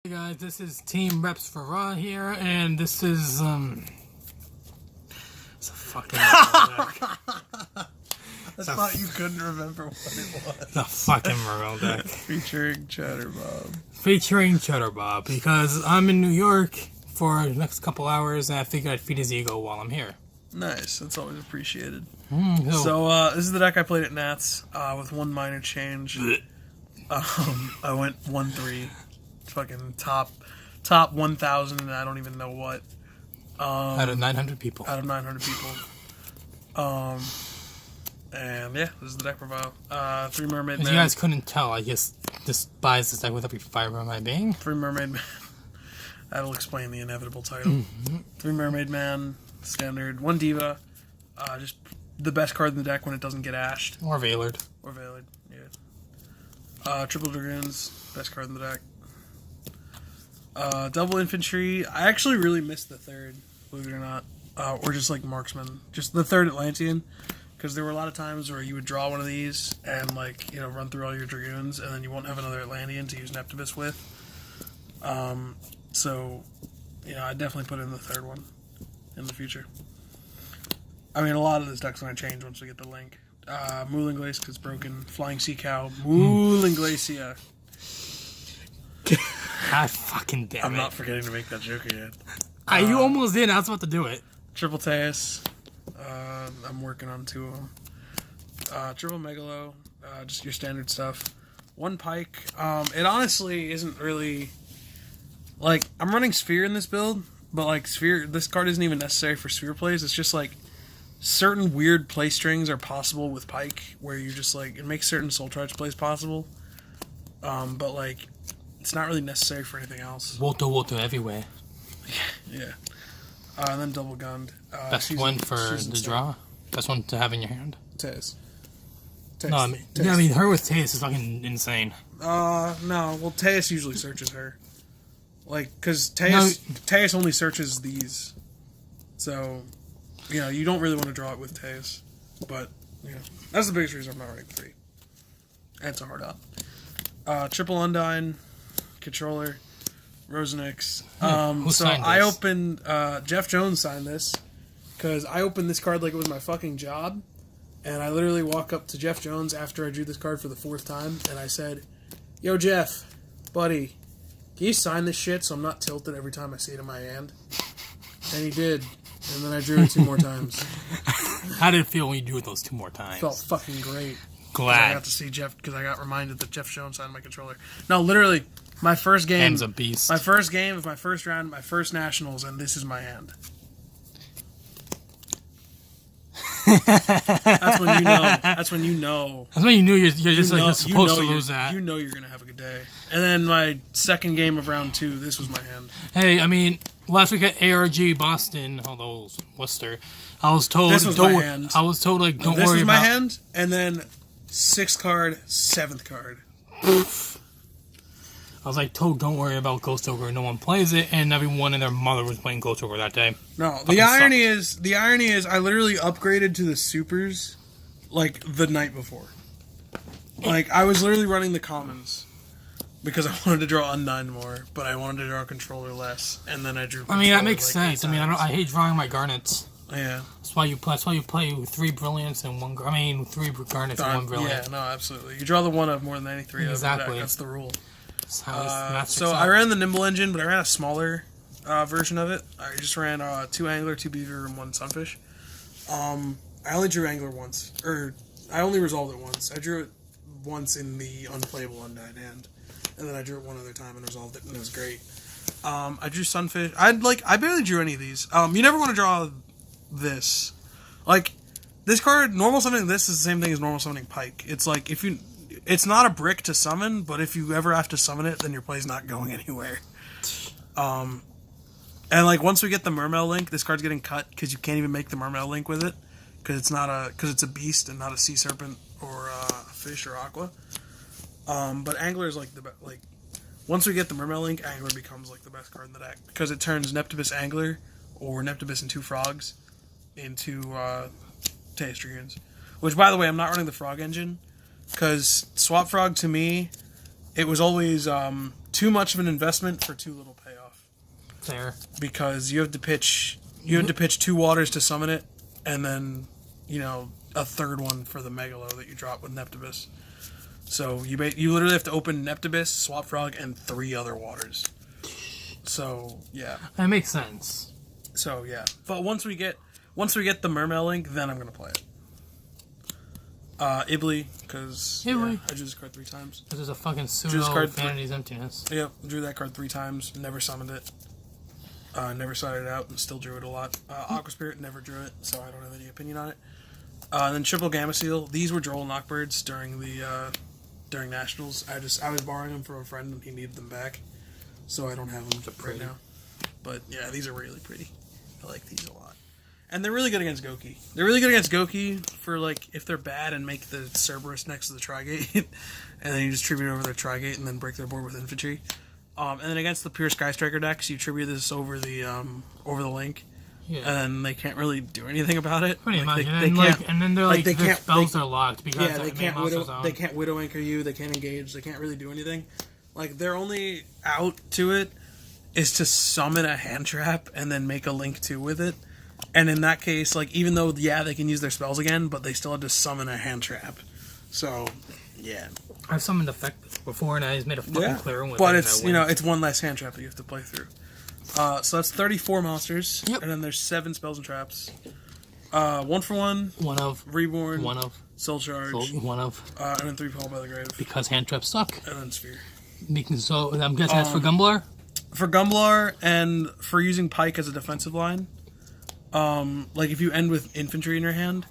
Hey guys, this is Team Reps for Raw here, and this is it's a fucking deck. I thought you couldn't remember what it was. It's a fucking Mermail deck. Featuring Cheddar Bob. Featuring Cheddar Bob, because I'm in New York for the next couple hours, and I figured I'd feed his ego while I'm here. Nice, that's always appreciated. So, This is the deck I played at Nats, with one minor change. I went 1-3. Fucking top 1,000, and I don't even know what. out of 900 people. Out of 900 people. And yeah, this is the deck profile. 3 Mermaid As Man. you guys couldn't tell, I just despise this deck with every fiber of my being. 3 Mermaid Man. That'll explain the inevitable title. 3 Mermaid Man, standard. 1 Diva. Just the best card in the deck when it doesn't get ashed. Or Veiled. Or Veiled, yeah. Triple Dragoons, best card in the deck. Double Infantry. I actually really missed the third, believe it or not. Or just like Marksman. Just the third Atlantean. Because there were a lot of times where you would draw one of these and, like, you know, run through all your Dragoons, and then you won't have another Atlantean to use Neptibus with. So, you know, I definitely put in the third one in the future. I mean, a lot of this deck's going to change once we get the link. Moulin Glace, because it's broken. Flying Sea Cow. Moulin Glacia. God fucking damn it. I'm not forgetting to make that joke again. You almost did. I was about to do it. Triple Teus. I'm working on 2 of them. Triple Megalo. Just your standard stuff. 1 Pike. It honestly isn't really... Like, I'm running Sphere in this build, but, like, Sphere... This card isn't even necessary for Sphere plays. It's just, like, certain weird play strings are possible with Pike, where you just, like... It makes certain Soul Charge plays possible. But, like... It's not really necessary for anything else. Walter everywhere. Yeah. And then Double Gunned. Best one for the draw? Best one to have in your hand? Teus. No, I mean, yeah, I mean, her with Teus is fucking insane. No. Well, Teus usually searches her. Like, because Teus only searches these. So, you know, you don't really want to draw it with Teus. But, you know, that's the biggest reason I'm not running 3. And it's a hard up. Triple Undyne. Controller, Rosenix. So I opened, Jeff Jones signed this, because I opened this card like it was my fucking job, and I literally walk up to Jeff Jones after I drew this card for the 4th time, and I said, "Yo, Jeff, buddy, can you sign this shit so I'm not tilted every time I see it in my hand?" And he did, and then I drew it 2 more times. How did it feel when you drew it those 2 more times? Felt fucking great. Glad. I got to see Jeff, because I got reminded that Jeff Jones signed my controller. No, literally, my first game. Hand's a beast. My first game of my first round, my first nationals, and this is my hand. That's when you know. That's when you know. That's when you knew you're just like supposed to lose that. You know you're gonna have a good day. And then my second game of round 2, this was my hand. Hey, I mean, last week at ARG Boston, although it was Worcester, I was told This was my hand. I was told, like, don't this worry was about. my hand, and then 6th card, 7th card. I was like told, don't worry about Ghost Ogre. No one plays it, and everyone and their mother was playing Ghost Ogre that day. No, the irony is, I literally upgraded to the supers, like, the night before. Like, I was literally running the commons because I wanted to draw Undyne more, but I wanted to draw Controller less, and then I drew. I mean, that makes sense. I mean, I hate drawing my Garnets. Yeah. That's why you play 3 Brilliants and 1. I mean, 3 Garnets and 1 Brilliant. Yeah, no, absolutely. You draw the one of more than any 3 exactly. That's the rule. So I ran the Nimble engine, but I ran a smaller version of it. I just ran 2 Angler, 2 Beaver, and 1 Sunfish. I only drew Angler once, or I only resolved it once. I drew it once in the unplayable Undyne hand, and then I drew it one other time and resolved it, and it was great. I drew Sunfish. I barely drew any of these. You never want to draw this. Like, this card, normal summoning this is the same thing as normal summoning Pike. It's like, it's not a brick to summon, but if you ever have to summon it, then your play's not going anywhere. And, like, once we get the Mermail link, this card's getting cut, because you can't even make the Mermail link with it, because it's a beast and not a sea serpent or a fish or aqua. But Angler is, like, once we get the Mermail link, Angler becomes, like, the best card in the deck, because it turns Neptibus Angler, or Neptibus and 2 frogs, into Teus Dragoons. Which, by the way, I'm not running the frog engine, because Swap Frog, to me, it was always too much of an investment for too little payoff. Fair. Because you have to pitch 2 waters to summon it, and then a third one for the Megalo that you drop with Neptibus. So you literally have to open Neptibus, Swap Frog, and 3 other waters. So yeah, That makes sense. so yeah. But once we get the Mermail link, then I'm gonna play it. Ibly, because I drew this card 3 times. This is a fucking this pseudo card Vanity's Emptiness. Yep, drew that card 3 times. Never summoned it. Never sided it out, and still drew it a lot. Aqua Spirit, never drew it, so I don't have any opinion on it. And then Triple Gamma Seal. These were Droll Knockbirds during Nationals. I was borrowing them from a friend, and he needed them back, so I don't have them right now. But yeah, these are really pretty. I like these a lot. And they're really good against Goki. They're really good against Goki for, like, if they're bad and make the Cerberus next to the Trigate, and then you just tribute over their Trigate and then break their board with infantry. And then against the pure Sky Striker decks, you tribute this over the link, and then they can't really do anything about it. Pretty much. And then they're like their spells are locked because they can't Widow Anchor you. They can't engage. They can't really do anything. Like, their only out to it is to summon a hand trap and then make a Link 2 with it. And in that case, like, even though they can use their spells again, but they still had to summon a hand trap. So yeah. I've summoned effect before, and I just made a fucking clear one with but it. But it's it's one less hand trap that you have to play through. So that's 34 monsters, and then there's 7 spells and traps. 1 for 1. One of. Reborn. One of. Soul Charge. One of. And then 3 Fall by the Grave. Because hand traps suck. And then Sphere. So I'm guessing that's for Gumblar? For Gumblar, and for using Pike as a defensive line. Like, if you end with infantry in your hand,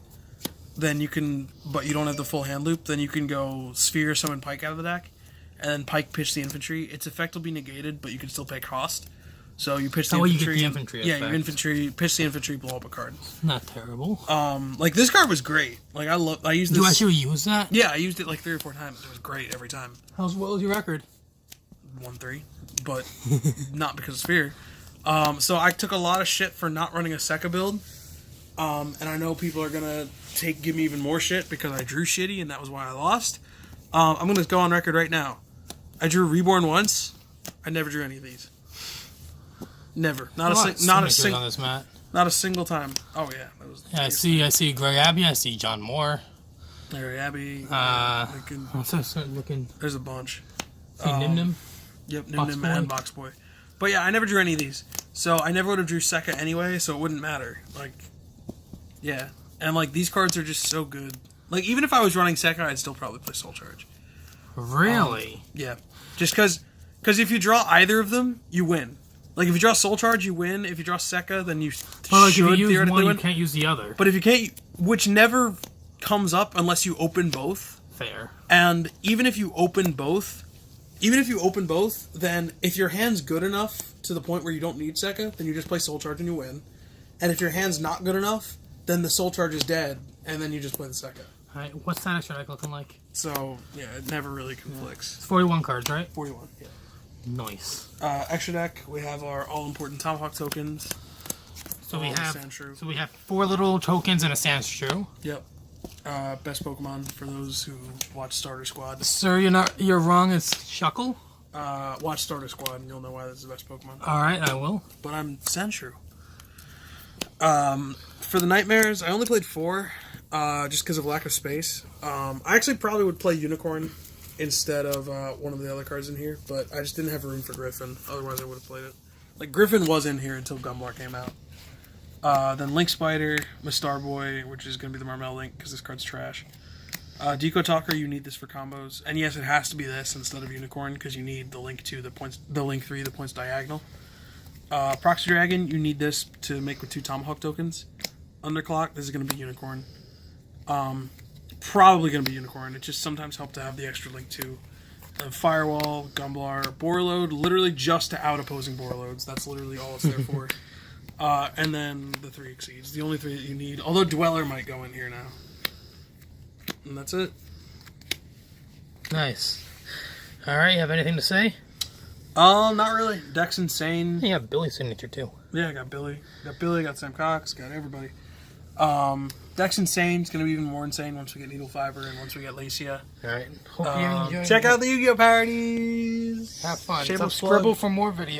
then you can, but you don't have the full hand loop, then you can go Sphere, summon Pike out of the deck, and then Pike pitch the infantry. Its effect will be negated, but you can still pay cost. So you pitch the infantry. You get the infantry effect. Your infantry, pitch the infantry, blow up a card. Not terrible. Like, this card was great. Like, I used this. Do you actually use that? Yeah, I used it like 3 or 4 times. It was great every time. What was your record? 1-3, but not because of Sphere. So I took a lot of shit for not running a Sekka build. And I know people are gonna give me even more shit because I drew shitty and that was why I lost. I'm gonna go on record right now. I drew Reborn once. I never drew any of these. Never. Not a single time. Oh yeah, that was. Yeah, I see Greg Abbey. I see John Moore. Larry Abbey. Looking. There's a bunch. See Nim Nim. Yep, Nim Nim and Box Boy. But yeah, I never drew any of these. So I never would have drew Sekka anyway, so it wouldn't matter. Like, yeah. And, like, these cards are just so good. Like, even if I was running Sekka, I'd still probably play Soul Charge. Really? Yeah. Just because if you draw either of them, you win. Like, if you draw Soul Charge, you win. If you draw Sekka, then you should if you use theoretically one, win. You can't use the other. But if you can't, which never comes up unless you open both. Fair. And even if you open both, then if your hand's good enough to the point where you don't need Sekka, then you just play Soul Charge and you win. And if your hand's not good enough, then the Soul Charge is dead, and then you just play the Sekka. Alright, what's that extra deck looking like? So, yeah, it never really conflicts. It's 41 cards, right? 41, yeah. Nice. Extra deck, we have our all-important Tomahawk tokens. So we have 4 little tokens and a Sandshrew. Yep. Best Pokemon for those who watch Starter Squad. Sir, you're wrong. It's Shuckle. Watch Starter Squad and you'll know why this is the best Pokemon. Alright, I will. But I'm Sandshrew. For the Nightmares, I only played 4, just because of lack of space. I actually probably would play Unicorn instead of one of the other cards in here, but I just didn't have room for Griffin. Otherwise, I would have played it. Like, Griffin was in here until Gumblar came out. Then Link Spider, Mistar Boy, which is going to be the Mermail Link, because this card's trash. Deco Talker, you need this for combos. And yes, it has to be this instead of Unicorn, because you need the Link 2, the Link 3, the points diagonal. Proxy Dragon, you need this to make with 2 Tomahawk tokens. Underclock, this is going to be Unicorn. Probably going to be Unicorn. It just sometimes helps to have the extra Link 2. Firewall, Gumblar, Borreload, literally just to out opposing Borreloads. That's literally all it's there for. And then the 3 Exceeds. The only 3 that you need. Although Dweller might go in here now. And that's it. Nice. Alright, you have anything to say? Not really. Deck's insane. You have Billy's signature too. Yeah, I got Billy. Got Sam Cox, got everybody. Deck's insane. It's going to be even more insane once we get Needle Fiber and once we get Lacia. Alright. Hope you enjoy. Check out the Yu-Gi-Oh! Parodies. Have fun. Shameless Subscribe plug. for more videos.